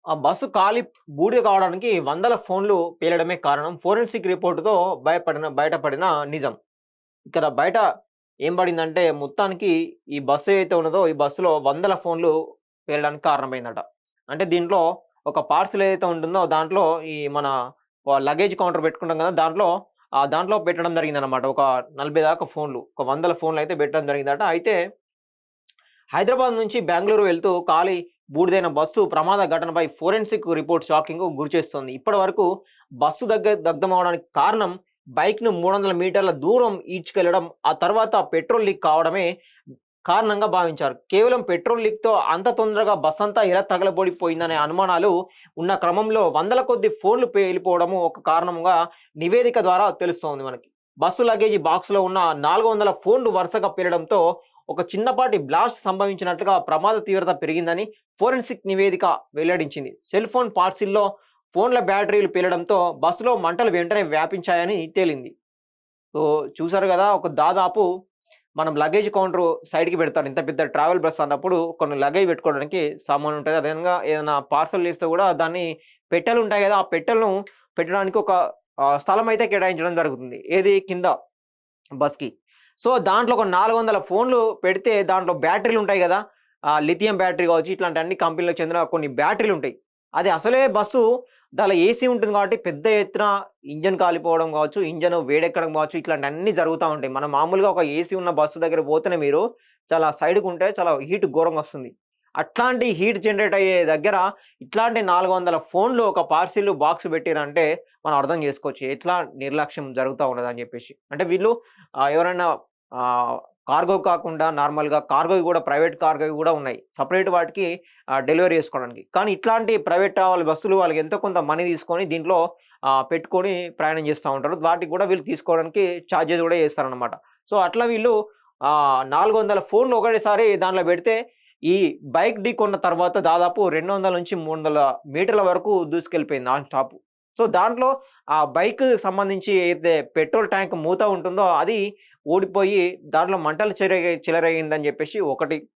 ఆ బస్సు కాలి బూడిద కావడానికి వందల ఫోన్లు పేలడమే కారణం. ఫోరెన్సిక్ రిపోర్ట్‌తో బయటపడిన నిజం. ఇక్కడ బయట ఏం పడిందంటే మొత్తానికి ఈ బస్సు ఏదైతే ఉన్నదో, ఈ బస్సులో వందల ఫోన్లు పేలడానికి కారణమైందట. అంటే దీంట్లో ఒక పార్సెల్ ఏదైతే ఉంటుందో దాంట్లో ఈ మన లగేజ్ కౌంటర్ పెట్టుకుంటాం కదా! దాంట్లో పెట్టడం జరిగిందనమాట. ఒక 40 దాకా ఫోన్లు. ఒక వందల ఫోన్లయితే పెట్టడం జరిగిందట. అయితే హైదరాబాద్ నుంచి బెంగుళూరు వెళ్తూ బూడిదైన బస్సు ప్రమాద ఘటనపై ఫోరెన్సిక్ రిపోర్ట్ షాకింగ్‌కు గురిచేస్తోంది. ఇప్పటివరకు బస్సు దగ్ధమవ్వడానికి కారణం బైక్‌ను 300 మీటర్ల దూరం ఈడ్చుకెళ్లడం, ఆ తర్వాత పెట్రోల్ లీక్ కావడమే కారణంగా భావించారు. కేవలం పెట్రోల్ లీక్‌తో అంత తొందరగా బస్సంతా ఎలా తగలబడిపోయిందనే అనుమానాలు ఉన్న క్రమంలో వందల కొద్దీ ఫోన్లు పేలిపోవడము ఒక కారణంగా నివేదిక ద్వారా తెలుస్తోంది మనకి. బస్సు లగేజీ బాక్స్‌లో ఉన్న 400 ఫోన్లు వరుసగా పేలడంతో ఒక చిన్నపాటి బ్లాస్ట్ సంభవించినట్లుగా ప్రమాద తీవ్రత పెరిగిందని ఫోరెన్సిక్ నివేదిక వెల్లడించింది. సెల్ ఫోన్ పార్సిల్‌లో ఫోన్ల బ్యాటరీలు పేలడంతో బస్సులో మంటలు వెంటనే వ్యాపించాయని తేలింది. సో, చూసారు గదా! దాదాపు మనం లగేజ్ కౌంటరు సైడ్‌కి పెడతారు. ఇంత పెద్ద ట్రావెల్ బస్ అన్నప్పుడు కొన్ని లగేజ్ పెట్టుకోవడానికి సామానుంటది. అదేవిధంగా ఏదైనా పార్సెల్ చేస్తే గూడా దాన్ని పెట్టెలుంటాయి గదా! ఆ పెట్టెలను పెట్టడానికి ఒక స్థలమైతే కేటాయించడం జరుగుతుంది. ఏది కింద బస్‌కి. సో, దాంట్లో ఒక 400 ఫోన్లు పెడితే దాంట్లో బ్యాటరీలుంటాయి గదా! లిథియం బ్యాటరీ గావచ్చు, ఇట్లాంటి అన్ని కంపెనీలకు చెందిన కొన్ని బ్యాటరీలుంటాయి. అది అసలే బస్సు దాంట్లో ఏసీ ఉంటుంది కాబట్టి పెద్ద ఎత్తున ఇంజిన్ కాలిపోవడం గావచ్చు, ఇంజిన్ వేడెక్కడం గావచ్చు, ఇట్లాంటియన్నీ జరుగుతా ఉంటాయి. మనం మామూలుగా ఒక ఏసీ ఉన్న బస్సు దగ్గర పోతేనే మీరు చాలా సైడ్‌కుంటే చాలా హీట్ ఘోరంగొస్తుంది. అట్లాంటి హీట్ జనరేట్ అయ్యే దగ్గర ఇట్లాంటి 400 ఫోన్లు ఒక పార్సిల్ బాక్స్ పెట్టిరంటే మనం అర్థం జేసుకోవచ్చు. ఎట్లా నిర్లక్ష్యం జరుగుతా ఉన్నదని జెప్పేసి. అంటే వీళ్ళు ఎవరైనా ఆహ్, కార్గో కాకుండా నార్మల్‌గా కార్గోవి గూడా ప్రైవేట్ కార్గోవి గూడా ఉన్నాయి. సెపరేట్ వాటికి డెలివరీ చేసుకోవడానికి. కానీ ఇట్లాంటి ప్రైవేట్ ట్రావెల్ బస్సులు వాళ్ళకి ఎంతో కొంత మనీ తీసుకొని దీంట్లో పెట్టుకొని ప్రయాణం చేస్తా ఉంటారు. వాటికి గూడా వీళ్ళు తీసుకోవడానికి చార్జెస్ గూడా చేస్తారనమాట. సో, అట్లా వీళ్ళు 400 ఫోన్లు ఒకటేసారి దాంట్లో పెడితే ఈ బైక్ ఢీకొన్న తర్వాత దాదాపు 200-300 మీటర్ల వరకు దూసుకెళ్ళిపోయింది నాన్ స్టాప్. సో, దాంట్లో ఆ బైక్ సంబంధించి ఏదైతే పెట్రోల్ ట్యాంక్ మూత ఉంటుందో అది ఊడిపోయి దాంట్లో మంటలు చెలరేగిందని జెప్పేసి ఒకటి.